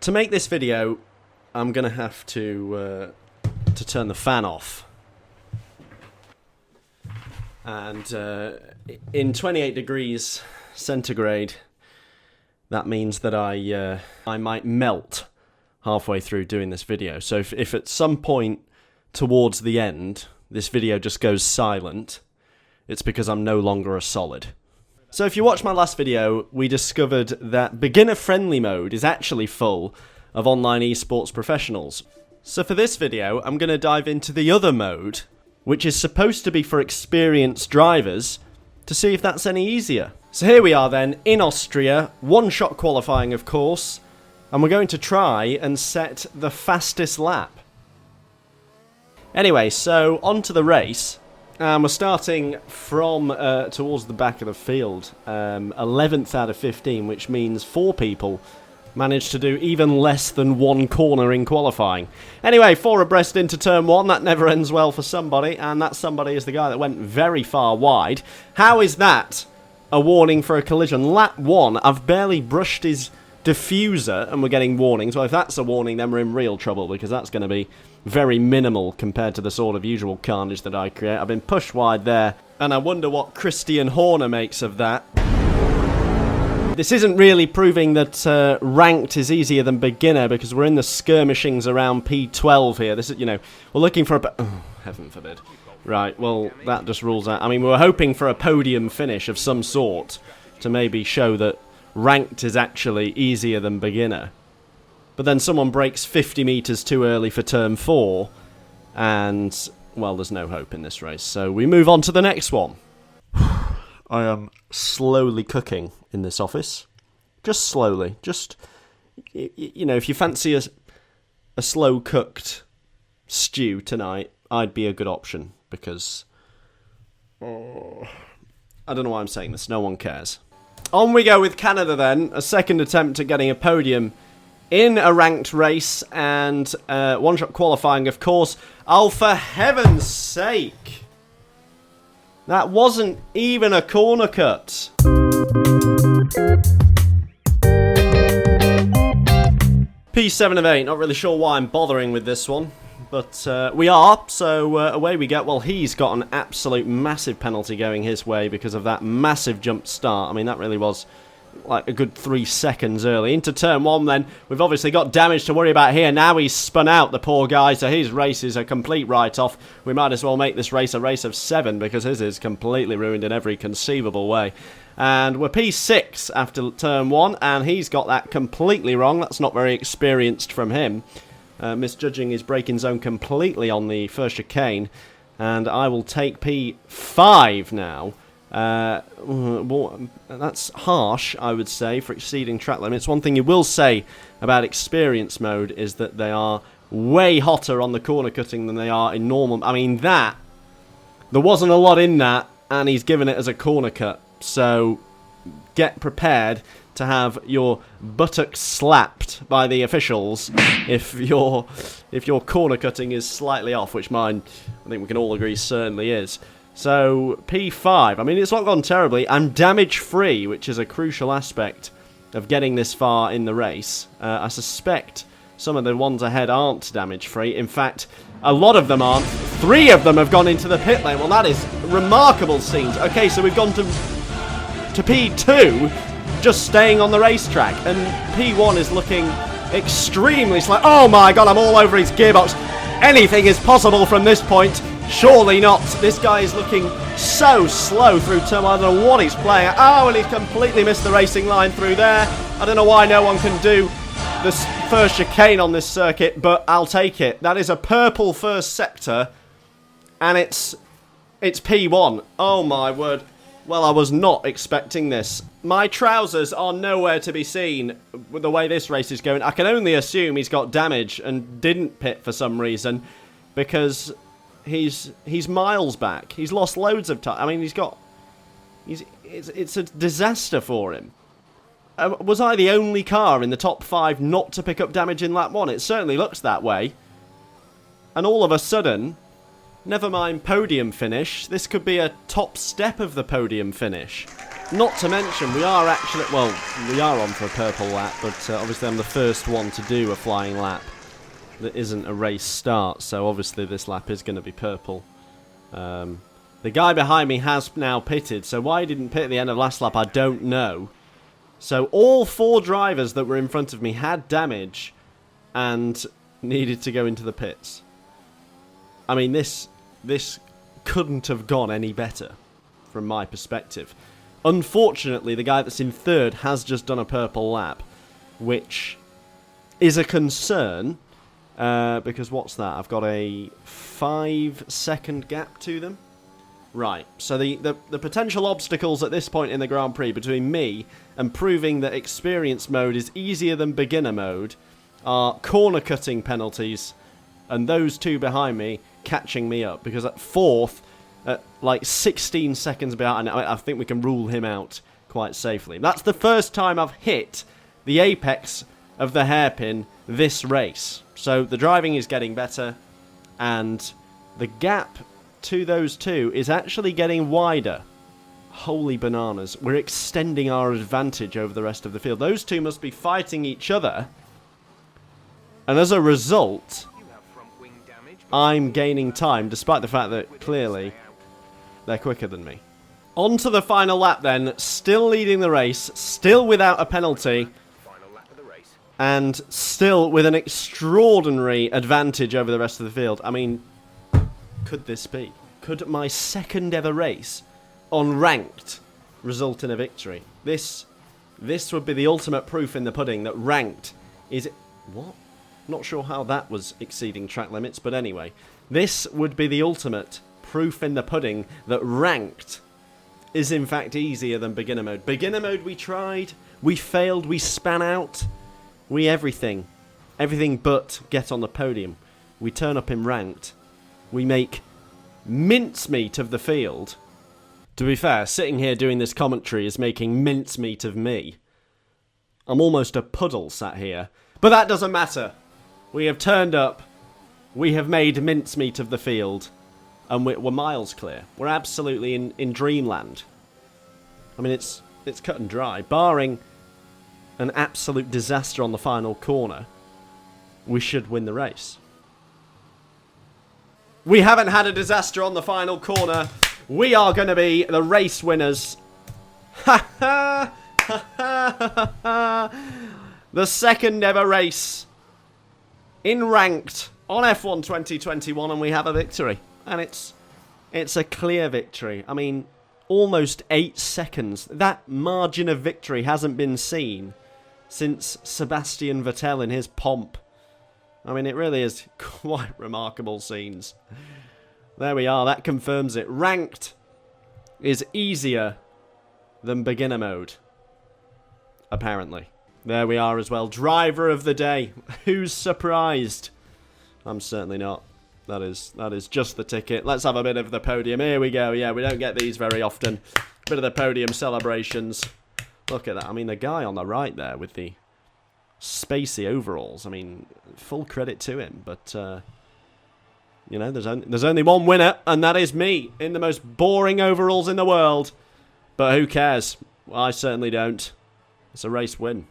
To make this video, I'm going to have to turn the fan off. And in 28 degrees centigrade, that means that I might melt halfway through doing this video. So if at some point towards the end, this video just goes silent, it's because I'm no longer a solid. So if you watched my last video, we discovered that beginner-friendly mode is actually full of online esports professionals. So for this video, I'm going to dive into the other mode, which is supposed to be for experienced drivers, to see if that's any easier. So here we are then, in Austria, one-shot qualifying of course, and we're going to try and set the fastest lap. Anyway, so on to the race. We're starting from towards the back of the field, 11th out of 15, which means 4 people managed to do even less than 1 corner in qualifying. Anyway, 4 abreast into turn 1, that never ends well for somebody, and that somebody is the guy that went very far wide. How is that a warning for a collision? Lap 1, I've barely brushed his diffuser and we're getting warnings. Well, if that's a warning, then we're in real trouble, because that's going to be very minimal compared to the sort of usual carnage that I create. I've been pushed wide there, and I wonder what Christian Horner makes of that. This isn't really proving that ranked is easier than beginner, because we're in the skirmishings around P12 here. This is, you know, we're looking for a... Oh, heaven forbid. Right, well, that just rules out. I mean, we were hoping for a podium finish of some sort to maybe show that ranked is actually easier than beginner. But then someone breaks 50 metres too early for turn 4, and, well, there's no hope in this race. So we move on to the next one. I am slowly cooking in this office. Just slowly. Just, you know, if you fancy a slow-cooked stew tonight, I'd be a good option, because... Oh, I don't know why I'm saying this. No one cares. On we go with Canada then. A second attempt at getting a podium in a ranked race, and one-shot qualifying, of course. Oh, for heaven's sake! That wasn't even a corner cut. P7 of 8, not really sure why I'm bothering with this one, but we are, so away we get. Well, he's got an absolute massive penalty going his way because of that massive jump start. I mean, that really was like a good 3 seconds early. Into turn 1 then, we've obviously got damage to worry about here. Now he's spun out, the poor guy, so his race is a complete write-off. We might as well make this race a race of 7, because his is completely ruined in every conceivable way. And we're P6 after turn 1, and he's got that completely wrong. That's not very experienced from him. Misjudging his braking zone completely on the first chicane. And I will take P5 now. Well, that's harsh, I would say, for exceeding track limits. One thing you will say about experience mode is that they are way hotter on the corner cutting than they are in normal. I mean, there wasn't a lot in that, and he's given it as a corner cut. So get prepared to have your buttocks slapped by the officials if your corner cutting is slightly off, which mine, I think we can all agree, certainly is. So, P5, I mean, it's not gone terribly. I'm damage-free, which is a crucial aspect of getting this far in the race. I suspect some of the ones ahead aren't damage-free. In fact, a lot of them aren't. 3 of them have gone into the pit lane. Well, that is remarkable scenes. Okay, so we've gone to P2, just staying on the racetrack. And P1 is looking extremely slow. Oh my god, I'm all over his gearbox. Anything is possible from this point. Surely not. This guy is looking so slow through turn 1. I don't know what he's playing at. Oh, and he's completely missed the racing line through there. I don't know why no one can do this first chicane on this circuit, but I'll take it. That is a purple first sector, and it's P1. Oh my word. Well, I was not expecting this. My trousers are nowhere to be seen with the way this race is going. I can only assume he's got damage and didn't pit for some reason, because he's miles back. He's lost loads of time. I mean, it's a disaster for him. Was I the only car in the top 5 not to pick up damage in lap 1? It certainly looks that way. And all of a sudden, never mind podium finish, this could be a top step of the podium finish. Not to mention, we are actually, well, we are on for a purple lap, but obviously I'm the first one to do a flying lap that isn't a race start, so obviously this lap is going to be purple. The guy behind me has now pitted, so why he didn't pit at the end of last lap, I don't know. So all 4 drivers that were in front of me had damage and needed to go into the pits. I mean, this couldn't have gone any better from my perspective. Unfortunately, the guy that's in third has just done a purple lap, which is a concern, because what's that? I've got a 5-second gap to them. Right, so the potential obstacles at this point in the Grand Prix between me and proving that experience mode is easier than beginner mode are corner cutting penalties and those 2 behind me catching me up, because at 4th, at like 16 seconds behind, I think we can rule him out quite safely. That's the first time I've hit the apex of the hairpin this race. So the driving is getting better, and the gap to those 2 is actually getting wider. Holy bananas. We're extending our advantage over the rest of the field. Those 2 must be fighting each other, and as a result, I'm gaining time, despite the fact that clearly they're quicker than me. On to the final lap then, still leading the race, still without a penalty, and still with an extraordinary advantage over the rest of the field. I mean, could this be? Could my second ever race on ranked result in a victory? This would be the ultimate proof in the pudding that ranked is... What? Not sure how that was exceeding track limits, but anyway. This would be the ultimate proof in the pudding that ranked is in fact easier than beginner mode. Beginner mode we tried, we failed, we span out, we everything. Everything but get on the podium. We turn up in ranked. We make mincemeat of the field. To be fair, sitting here doing this commentary is making mincemeat of me. I'm almost a puddle sat here. But that doesn't matter. We have turned up. We have made mincemeat of the field. And we're miles clear. We're absolutely in dreamland. I mean, it's cut and dry. Barring an absolute disaster on the final corner, we should win the race. We haven't had a disaster on the final corner. We are going to be the race winners. Ha ha! Ha ha ha! The second ever race in ranked on F1 2021, and we have a victory. And it's a clear victory. I mean, almost 8 seconds. That margin of victory hasn't been seen since Sebastian Vettel in his pomp. I mean, it really is quite remarkable scenes. There we are, that confirms it. Ranked is easier than beginner mode, apparently. There we are as well. Driver of the day. Who's surprised? I'm certainly not. That is just the ticket. Let's have a bit of the podium. Here we go. Yeah, we don't get these very often. Bit of the podium celebrations. Look at that. I mean, the guy on the right there with the spacey overalls. I mean, full credit to him. But, you know, there's only one winner, and that is me in the most boring overalls in the world. But who cares? Well, I certainly don't. It's a race win.